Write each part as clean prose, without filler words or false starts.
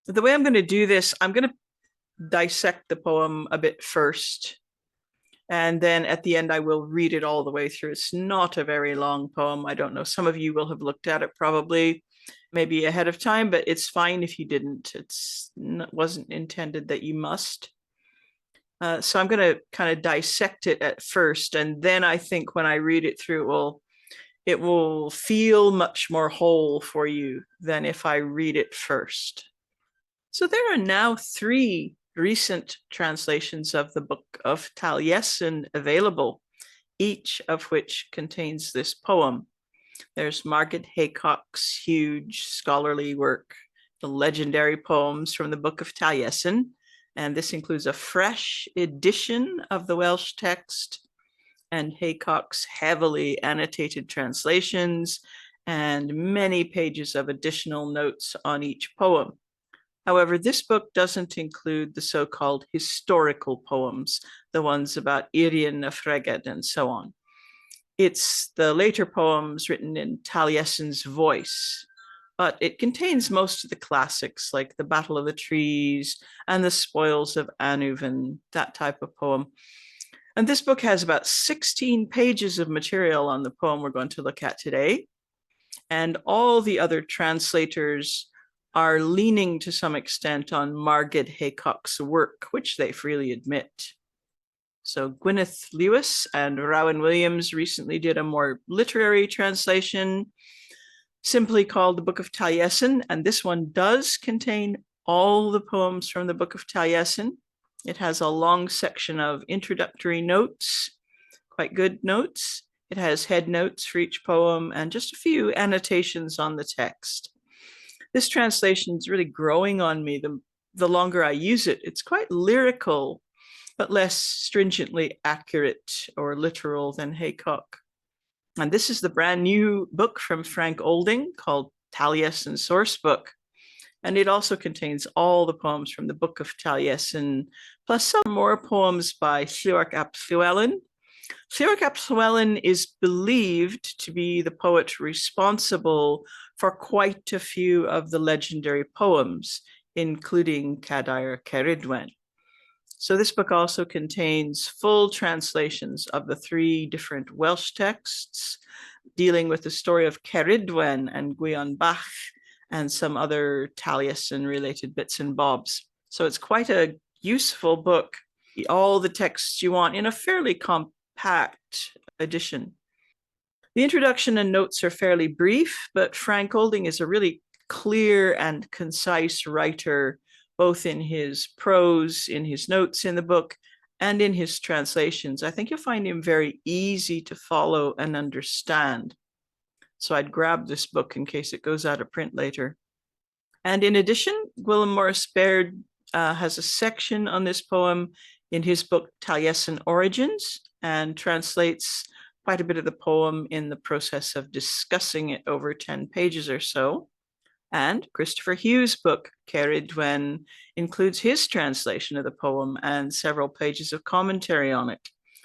The way I'm going to do this, I'm going to dissect the poem a bit first. And then at the end, I will read it all the way through. It's not a very long poem. I don't know. Some of you will have looked at it probably maybe ahead of time, but it's fine if you didn't. Wasn't intended that you must. So I'm going to kind of dissect it at first. And then I think when I read it through, it will feel much more whole for you than if I read it first. So there are now 3 recent translations of the Book of Taliesin available, each of which contains this poem. There's Margaret Haycock's huge scholarly work, The Legendary Poems from the Book of Taliesin, and this includes a fresh edition of the Welsh text and Haycock's heavily annotated translations and many pages of additional notes on each poem. However, this book doesn't include the so-called historical poems, the ones about Irien of Rheged and so on. It's the later poems written in Taliesin's voice, but it contains most of the classics like The Battle of the Trees and The Spoils of Anuvan, that type of poem. And this book has about 16 pages of material on the poem we're going to look at today. And all the other translators are leaning to some extent on Margaret Haycock's work, which they freely admit. So Gwyneth Lewis and Rowan Williams recently did a more literary translation simply called the Book of Taliesin, and this one does contain all the poems from the Book of Taliesin. It has a long section of introductory notes, quite good notes. It has head notes for each poem and just a few annotations on the text. This translation is really growing on me the longer I use it. It's quite lyrical, but less stringently accurate or literal than Haycock. And this is the brand new book from Frank Olding called Taliesin Source Book. And it also contains all the poems from the Book of Taliesin, plus some more poems by Llywarch ap Llywelyn. Llywarch ap Llywelyn is believed to be the poet responsible for quite a few of the legendary poems, including Cadair Cerridwen. So this book also contains full translations of the 3 different Welsh texts dealing with the story of Cerridwen and Gwion Bach and some other Taliesin-related bits and bobs. So it's quite a useful book, all the texts you want in a fairly compact edition. The introduction and notes are fairly brief, but Frank Olding is a really clear and concise writer, both in his prose, in his notes in the book, and in his translations. I think you'll find him very easy to follow and understand. So I'd grab this book in case it goes out of print later. And in addition, Gwilym Morris Baird has a section on this poem in his book Taliesin Origins and translates quite a bit of the poem in the process of discussing it over 10 pages or so. And Christopher Hughes' book, Cerridwen, includes his translation of the poem and several pages of commentary on it.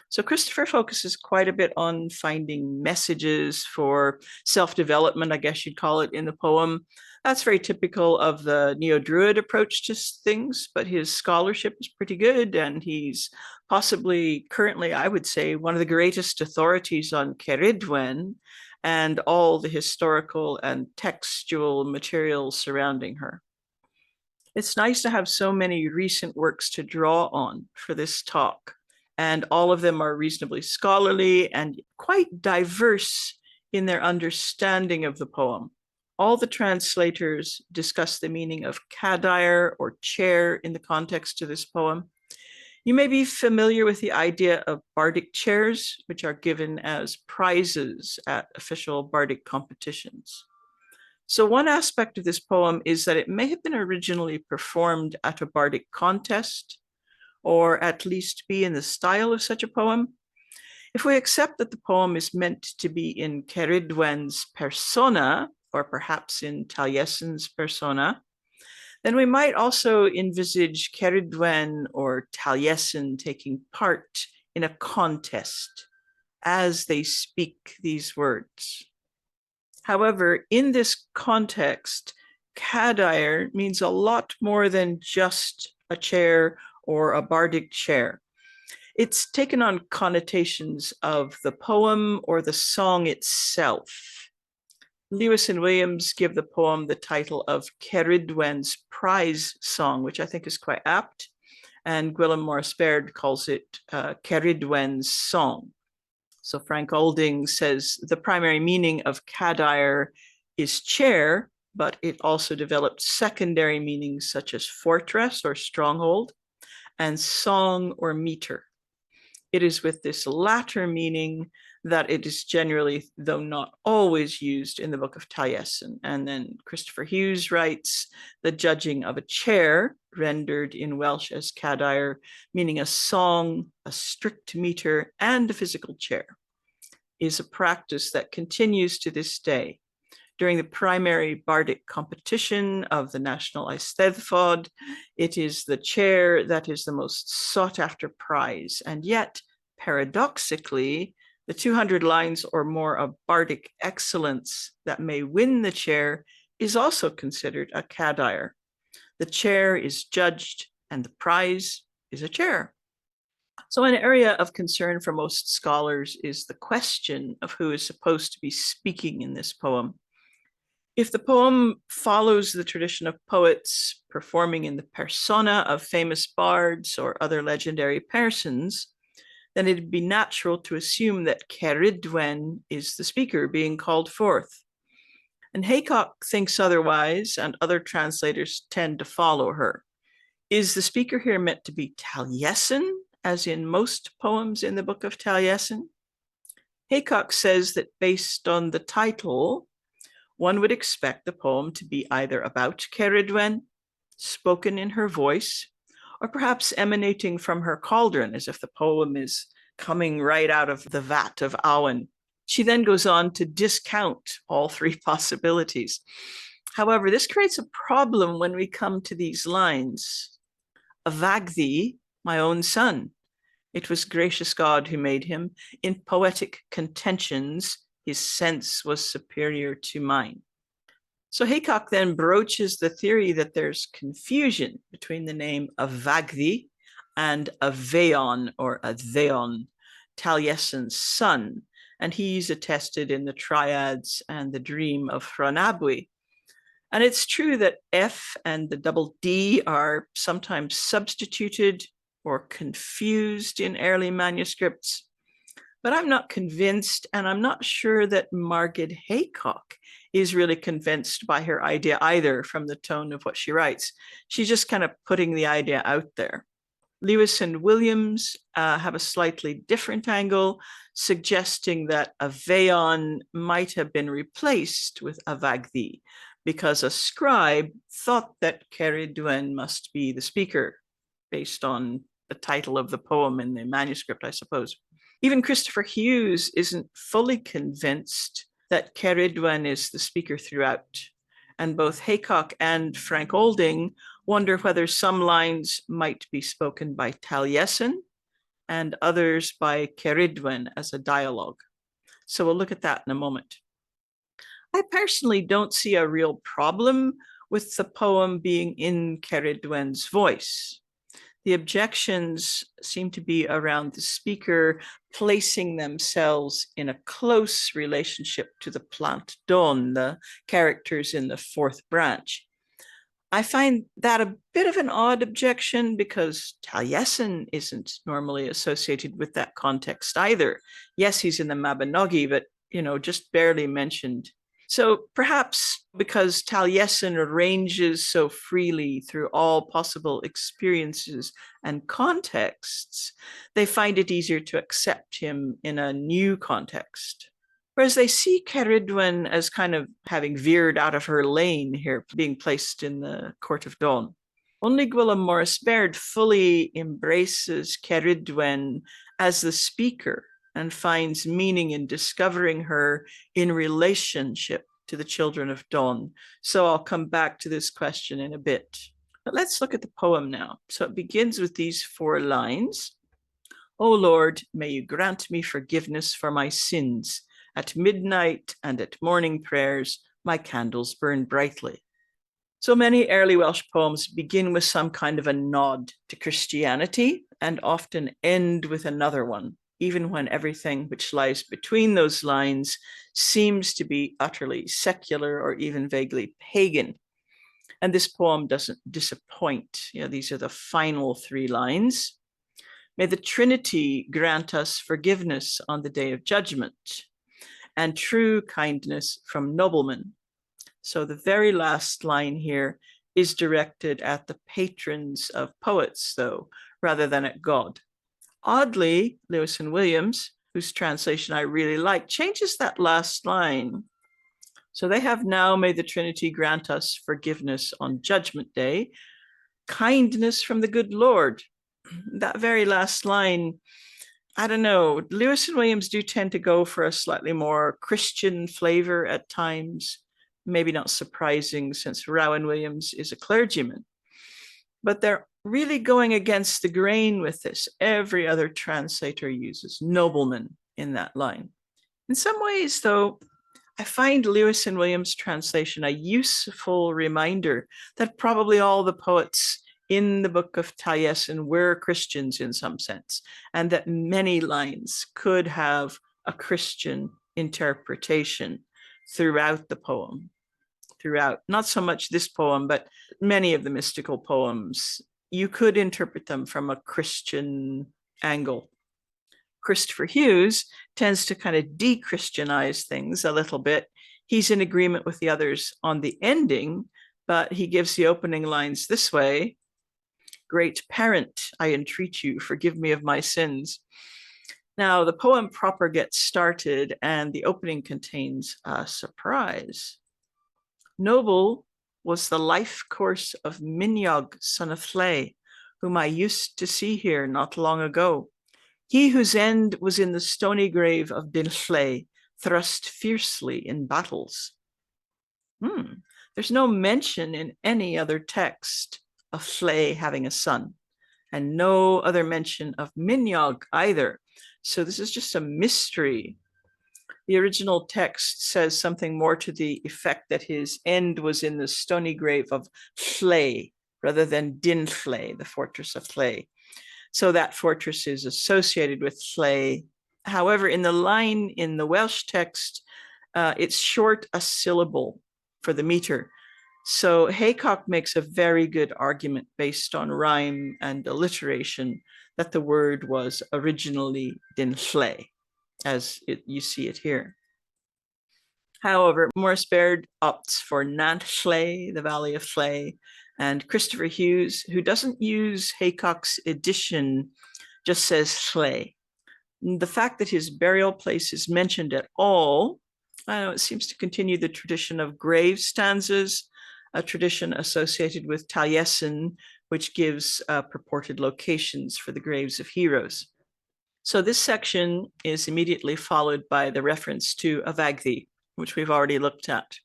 So Christopher focuses quite a bit on finding messages for self-development, I guess you'd call it, in the poem. That's very typical of the Neo-Druid approach to things, but his scholarship is pretty good, and he's possibly currently, I would say, one of the greatest authorities on Cerridwen and all the historical and textual materials surrounding her. It's nice to have so many recent works to draw on for this talk, and all of them are reasonably scholarly and quite diverse in their understanding of the poem. All the translators discuss the meaning of Cadair or chair in the context of this poem. You may be familiar with the idea of bardic chairs, which are given as prizes at official bardic competitions. So one aspect of this poem is that it may have been originally performed at a bardic contest, or at least be in the style of such a poem. If we accept that the poem is meant to be in Cerridwen's persona, or perhaps in Taliesin's persona, then we might also envisage Cerridwen or Taliesin taking part in a contest as they speak these words. However, in this context, Cadair means a lot more than just a chair or a bardic chair. It's taken on connotations of the poem or the song itself. Lewis and Williams give the poem the title of Cerridwen's Prize Song, which I think is quite apt, and Gwilym Morris Baird calls it Cerridwen's Song. So Frank Olding says the primary meaning of Cadair is chair, but it also developed secondary meanings such as fortress or stronghold and song or meter. It is with this latter meaning that it is generally, though not always, used in the Book of Taliesin. And then Christopher Hughes writes, the judging of a chair, rendered in Welsh as cadair, meaning a song, a strict meter, and a physical chair, is a practice that continues to this day. During the primary bardic competition of the National Eisteddfod, it is the chair that is the most sought after prize. And yet, paradoxically, the 200 lines or more of bardic excellence that may win the chair is also considered a cadair. The chair is judged and the prize is a chair. So an area of concern for most scholars is the question of who is supposed to be speaking in this poem. If the poem follows the tradition of poets performing in the persona of famous bards or other legendary persons, then it'd be natural to assume that Cerridwen is the speaker being called forth. And Haycock thinks otherwise, and other translators tend to follow her. Is the speaker here meant to be Taliesin, as in most poems in the Book of Taliesin? Haycock says that based on the title, one would expect the poem to be either about Cerridwen, spoken in her voice, or perhaps emanating from her cauldron, as if the poem is coming right out of the vat of Awen. She then goes on to discount all three possibilities. However, this creates a problem when we come to these lines. Avag thee, my own son. It was gracious God who made him. In poetic contentions, his sense was superior to mine. So Haycock then broaches the theory that there's confusion between the name Avagthi and Aveon or Atheon, Taliesin's son, and he's attested in the triads and the dream of Hranabwy. And it's true that F and the double D are sometimes substituted or confused in early manuscripts. But I'm not convinced, and I'm not sure that Margaret Haycock is really convinced by her idea either from the tone of what she writes. She's just kind of putting the idea out there. Lewis and Williams have a slightly different angle, suggesting that Aveon might have been replaced with Avagthi because a scribe thought that Cerridwen must be the speaker based on the title of the poem in the manuscript, I suppose. Even Christopher Hughes isn't fully convinced that Cerridwen is the speaker throughout. And both Haycock and Frank Olding wonder whether some lines might be spoken by Taliesin and others by Cerridwen as a dialogue. So we'll look at that in a moment. I personally don't see a real problem with the poem being in Cerridwen's voice. The objections seem to be around the speaker placing themselves in a close relationship to the plant Don, the characters in the fourth branch. I find that a bit of an odd objection because Taliesin isn't normally associated with that context either. Yes, he's in the Mabinogi, but just barely mentioned. So perhaps because Taliesin ranges so freely through all possible experiences and contexts, they find it easier to accept him in a new context. Whereas they see Cerridwen as kind of having veered out of her lane here, being placed in the court of Dawn. Only Gwilym Morris Baird fully embraces Cerridwen as the speaker and finds meaning in discovering her in relationship to the children of Dawn. So I'll come back to this question in a bit. But let's look at the poem now. So it begins with these 4 lines. O Lord, may you grant me forgiveness for my sins. At midnight and at morning prayers, my candles burn brightly. So many early Welsh poems begin with some kind of a nod to Christianity and often end with another one, even when everything which lies between those lines seems to be utterly secular or even vaguely pagan. And this poem doesn't disappoint. These are the final 3 lines. May the Trinity grant us forgiveness on the day of judgment and true kindness from noblemen. So the very last line here is directed at the patrons of poets, though, rather than at God. Oddly, Lewis and Williams, whose translation I really like, changes that last line. So they have now, may the Trinity grant us forgiveness on Judgment Day, kindness from the good Lord. That very last line, I don't know, Lewis and Williams do tend to go for a slightly more Christian flavor at times. Maybe not surprising since Rowan Williams is a clergyman. But they're really going against the grain with this. Every other translator uses nobleman in that line. In some ways, though, I find Lewis and Williams' translation a useful reminder that probably all the poets in the Book of Taliesin were Christians in some sense, and that many lines could have a Christian interpretation throughout the poem. Throughout, not so much this poem, but many of the mystical poems, you could interpret them from a Christian angle. Christopher Hughes tends to kind of de-Christianize things a little bit. He's in agreement with the others on the ending, but he gives the opening lines this way: great parent, I entreat you, forgive me of my sins. Now, the poem proper gets started, and the opening contains a surprise. Noble was the life course of Minyog, son of Llay, whom I used to see here not long ago. He whose end was in the stony grave of Dinllay, thrust fiercely in battles. There's no mention in any other text of Llay having a son, and no other mention of Minyog either. So this is just a mystery. The original text says something more to the effect that his end was in the stony grave of Llay rather than Dinllay, the fortress of Llay. So that fortress is associated with Llay. However, in the line in the Welsh text, it's short a syllable for the meter. So Haycock makes a very good argument based on rhyme and alliteration that the word was originally Dinllay, as you see it here. However, Morris Baird opts for Nant Llay, the Valley of Llay, and Christopher Hughes, who doesn't use Haycock's edition, just says Llay. The fact that his burial place is mentioned at all, I know it seems to continue the tradition of grave stanzas, a tradition associated with Taliesin, which gives purported locations for the graves of heroes. So this section is immediately followed by the reference to Avagddi, which we've already looked at.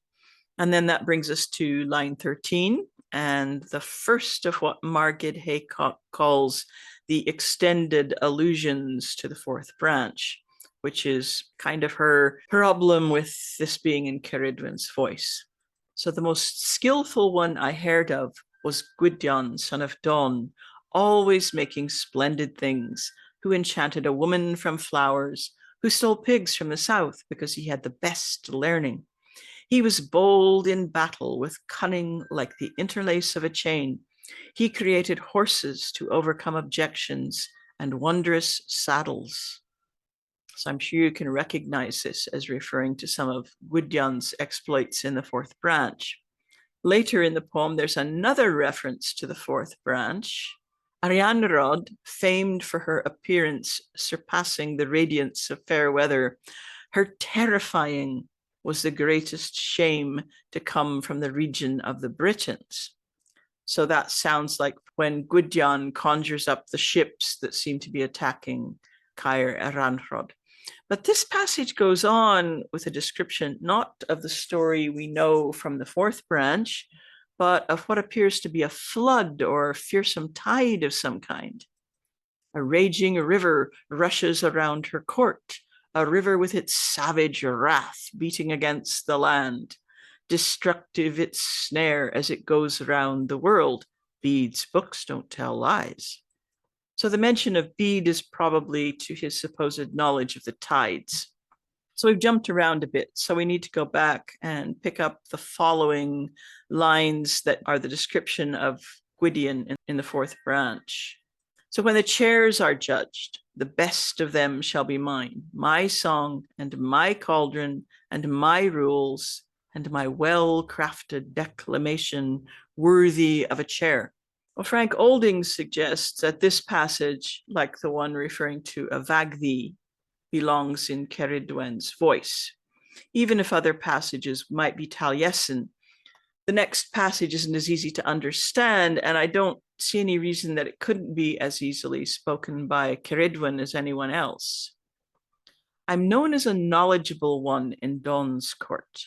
And then that brings us to line 13, and the first of what Margit Haycock calls the extended allusions to the fourth branch, which is kind of her problem with this being in Cerridwen's voice. So the most skillful one I heard of was Gwydion, son of Dawn, always making splendid things, who enchanted a woman from flowers, who stole pigs from the south because he had the best learning. He was bold in battle with cunning like the interlace of a chain. He created horses to overcome objections and wondrous saddles. So I'm sure you can recognize this as referring to some of Gwydion's exploits in the fourth branch. Later in the poem, there's another reference to the fourth branch. Arianrhod, famed for her appearance surpassing the radiance of fair weather, her terrifying was the greatest shame to come from the region of the Britons. So that sounds like when Gwydion conjures up the ships that seem to be attacking Caer Arianrhod. But this passage goes on with a description not of the story we know from the fourth branch, but of what appears to be a flood or fearsome tide of some kind. A raging river rushes around her court, a river with its savage wrath beating against the land. destructive its snare as it goes around the world. Bede's books don't tell lies. So the mention of Bede is probably to his supposed knowledge of the tides. So we've jumped around a bit. So we need to go back and pick up the following lines that are the description of Gwydion in the fourth branch. So when the chairs are judged, the best of them shall be mine, my song and my cauldron and my rules and my well-crafted declamation worthy of a chair. Well, Frank Olding suggests that this passage, like the one referring to a Vagdi, belongs in Cerridwen's voice, even if other passages might be Taliesin. The next passage isn't as easy to understand, and I don't see any reason that it couldn't be as easily spoken by Cerridwen as anyone else. I'm known as a knowledgeable one in Don's court.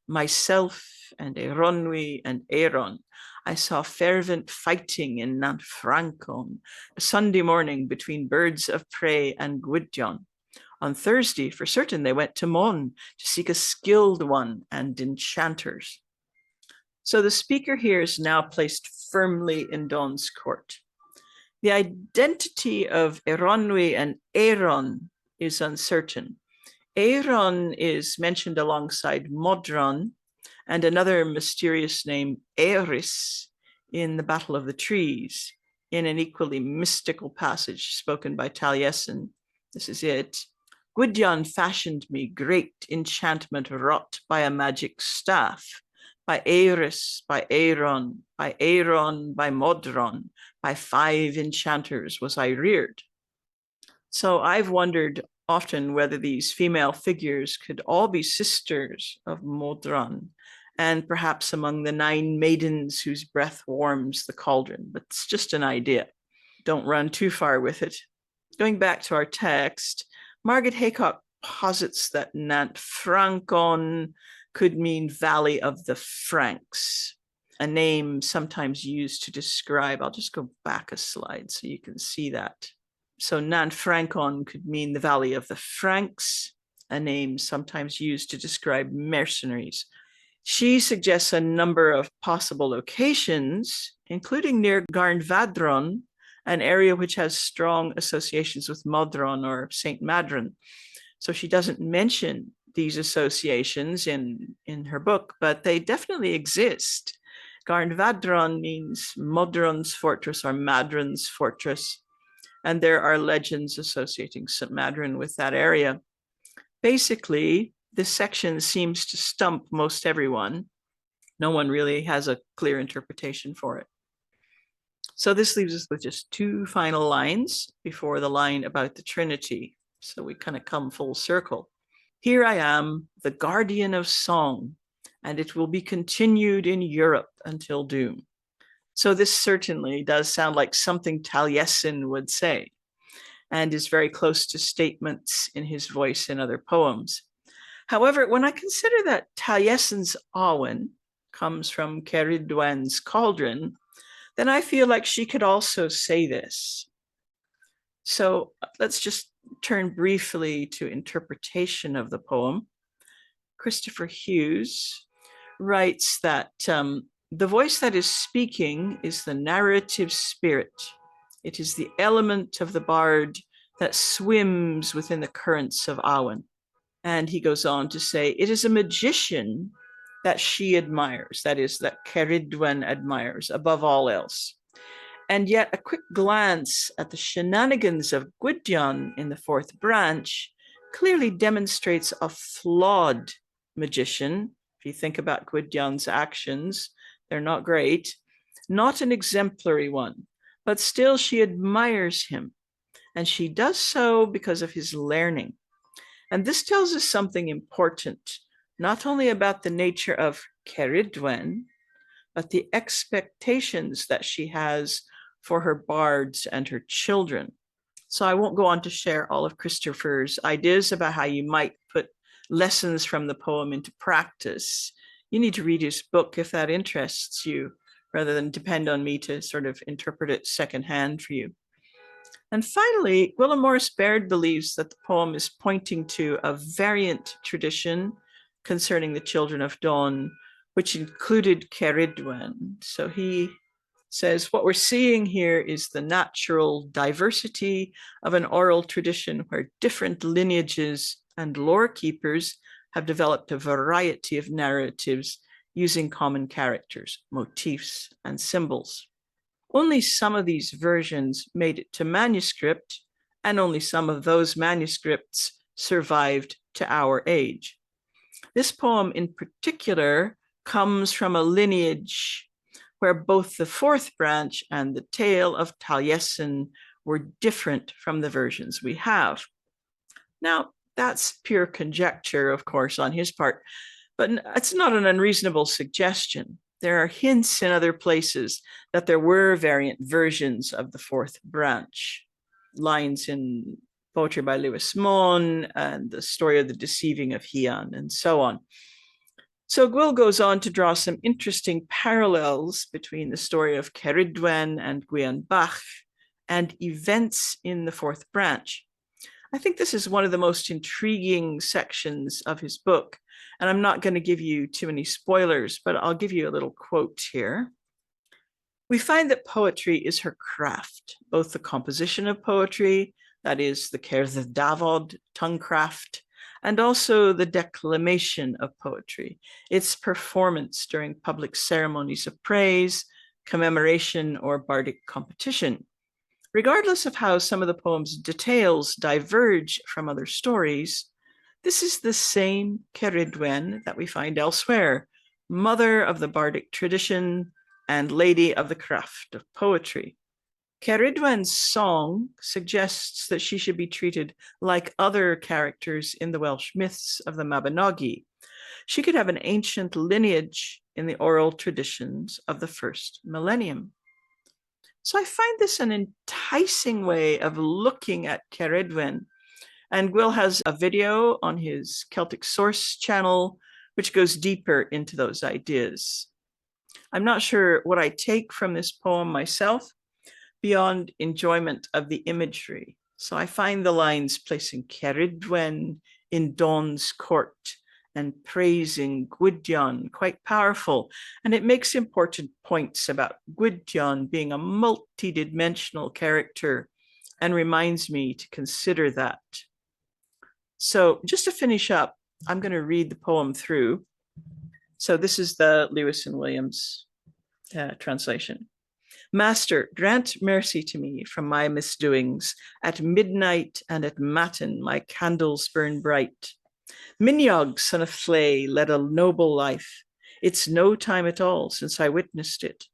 Myself and Eronwy and Aaron, I saw fervent fighting in Nantfrancon, Sunday morning between birds of prey and Gwydion. On Thursday, for certain, they went to Mon to seek a skilled one and enchanters. So the speaker here is now placed firmly in Don's court. The identity of Eronwy and Aaron is uncertain. Aaron is mentioned alongside Modron and another mysterious name, Eris, in the Battle of the Trees, in an equally mystical passage spoken by Taliesin. This is it. Gwydion fashioned me great enchantment wrought by a magic staff, by Eris, by Aaron, by Modron, by 5 enchanters was I reared. So I've wondered often whether these female figures could all be sisters of Modron, and perhaps among the 9 maidens whose breath warms the cauldron, but it's just an idea. Don't run too far with it. Going back to our text, Margaret Haycock posits that Nantfrancon could mean Valley of the Franks, a name sometimes used to describe, I'll just go back a slide so you can see that. So Nantfrancon could mean the Valley of the Franks, a name sometimes used to describe mercenaries. She suggests a number of possible locations, including near Garnvadron, an area which has strong associations with Modron or Saint Madron. So she doesn't mention these associations in her book, but they definitely exist. Garnvadron means Modron's fortress or Madron's fortress, and there are legends associating St. Madron with that area. Basically, this section seems to stump most everyone. No one really has a clear interpretation for it. So this leaves us with just 2 final lines before the line about the Trinity. So we kind of come full circle. Here I am, the guardian of song, and it will be continued in Europe until doom. So this certainly does sound like something Taliesin would say, and is very close to statements in his voice in other poems. However, when I consider that Taliesin's Awen comes from Cerridwen's cauldron, then I feel like she could also say this. So let's just turn briefly to interpretation of the poem. Christopher Hughes writes that the voice that is speaking is the narrative spirit. It is the element of the bard that swims within the currents of Awen. And he goes on to say, it is a magician that she admires, that is, that Cerridwen admires above all else. And yet a quick glance at the shenanigans of Gwydion in the 4th branch clearly demonstrates a flawed magician. If you think about Gwydion's actions, they're not great, not an exemplary one, but still she admires him. And she does so because of his learning. And this tells us something important, not only about the nature of Cerridwen, but the expectations that she has for her bards and her children. So I won't go on to share all of Christopher's ideas about how you might put lessons from the poem into practice. You need to read his book if that interests you, rather than depend on me to sort of interpret it secondhand for you. And finally, Gwilym Morris Baird believes that the poem is pointing to a variant tradition concerning the children of Dawn, which included Cerridwen. So he says, what we're seeing here is the natural diversity of an oral tradition where different lineages and lore keepers have developed a variety of narratives using common characters, motifs, and symbols. Only some of these versions made it to manuscript, and only some of those manuscripts survived to our age. This poem in particular comes from a lineage where both the fourth branch and the tale of Taliesin were different from the versions we have. Now, that's pure conjecture, of course, on his part, but it's not an unreasonable suggestion. There are hints in other places that there were variant versions of the fourth branch. Lines in poetry by Lewis Mohn and the story of the deceiving of Hian and so on. So Gwyll goes on to draw some interesting parallels between the story of Cerridwen and Gwion Bach and events in the fourth branch. I think this is one of the most intriguing sections of his book, and I'm not going to give you too many spoilers, but I'll give you a little quote here. We find that poetry is her craft, both the composition of poetry, that is the Cerdd Dafod, tonguecraft, and also the declamation of poetry, its performance during public ceremonies of praise, commemoration, or bardic competition. Regardless of how some of the poem's details diverge from other stories, this is the same Cerridwen that we find elsewhere, mother of the bardic tradition and lady of the craft of poetry. Cerridwen's song suggests that she should be treated like other characters in the Welsh myths of the Mabinogi. She could have an ancient lineage in the oral traditions of the first millennium. So I find this an enticing way of looking at Cerridwen. And Gwyll has a video on his Celtic Source channel, which goes deeper into those ideas. I'm not sure what I take from this poem myself, beyond enjoyment of the imagery. So I find the lines placing Cerridwen in Dawn's court and praising Gwydion quite powerful. And it makes important points about Gwydion being a multidimensional character and reminds me to consider that. So just to finish up, I'm going to read the poem through. So this is the Lewis and Williams translation. Master, grant mercy to me from my misdoings. At midnight and at matin, my candles burn bright. Miniog, son of Llay, led a noble life. It's no time at all since I witnessed it.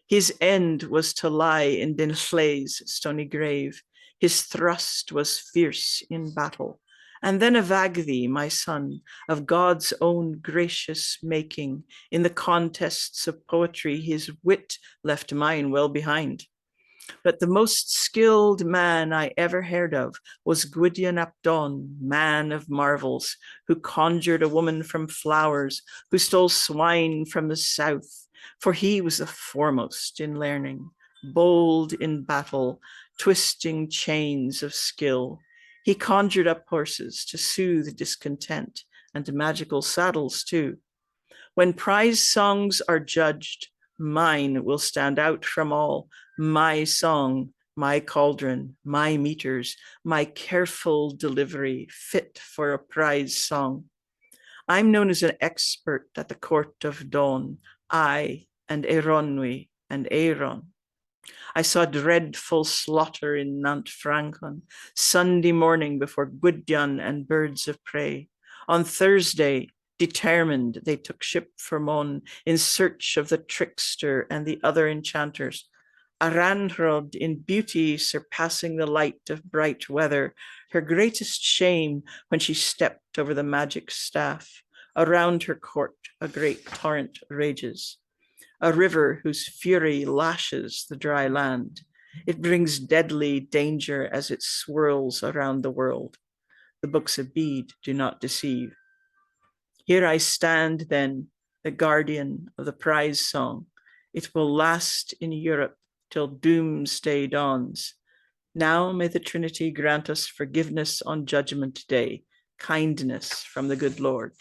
His end was to lie in Dyn Llay's stony grave. His thrust was fierce in battle. And then Evagddi, my son, of God's own gracious making, in the contests of poetry, his wit left mine well behind. But the most skilled man I ever heard of was Gwydion ap Don, man of marvels, who conjured a woman from flowers, who stole swine from the south, for he was the foremost in learning, bold in battle, twisting chains of skill. He conjured up horses to soothe discontent, and magical saddles too. When prize songs are judged, mine will stand out from all. My song, my cauldron, my meters, my careful delivery, fit for a prize song. I'm known as an expert at the court of Dawn, I and Eronwy and Aaron. I saw dreadful slaughter in Nant Francon, Sunday morning before Gwydion and birds of prey. On Thursday, determined, they took ship for Mon in search of the trickster and the other enchanters. Aranrhod in beauty surpassing the light of bright weather, her greatest shame when she stepped over the magic staff. Around her court a great torrent rages, a river whose fury lashes the dry land. It brings deadly danger as it swirls around the world. The books of Bede do not deceive. Here I stand then, the guardian of the prize song. It will last in Europe till doomsday dawns. Now may the Trinity grant us forgiveness on Judgment Day, kindness from the good Lord.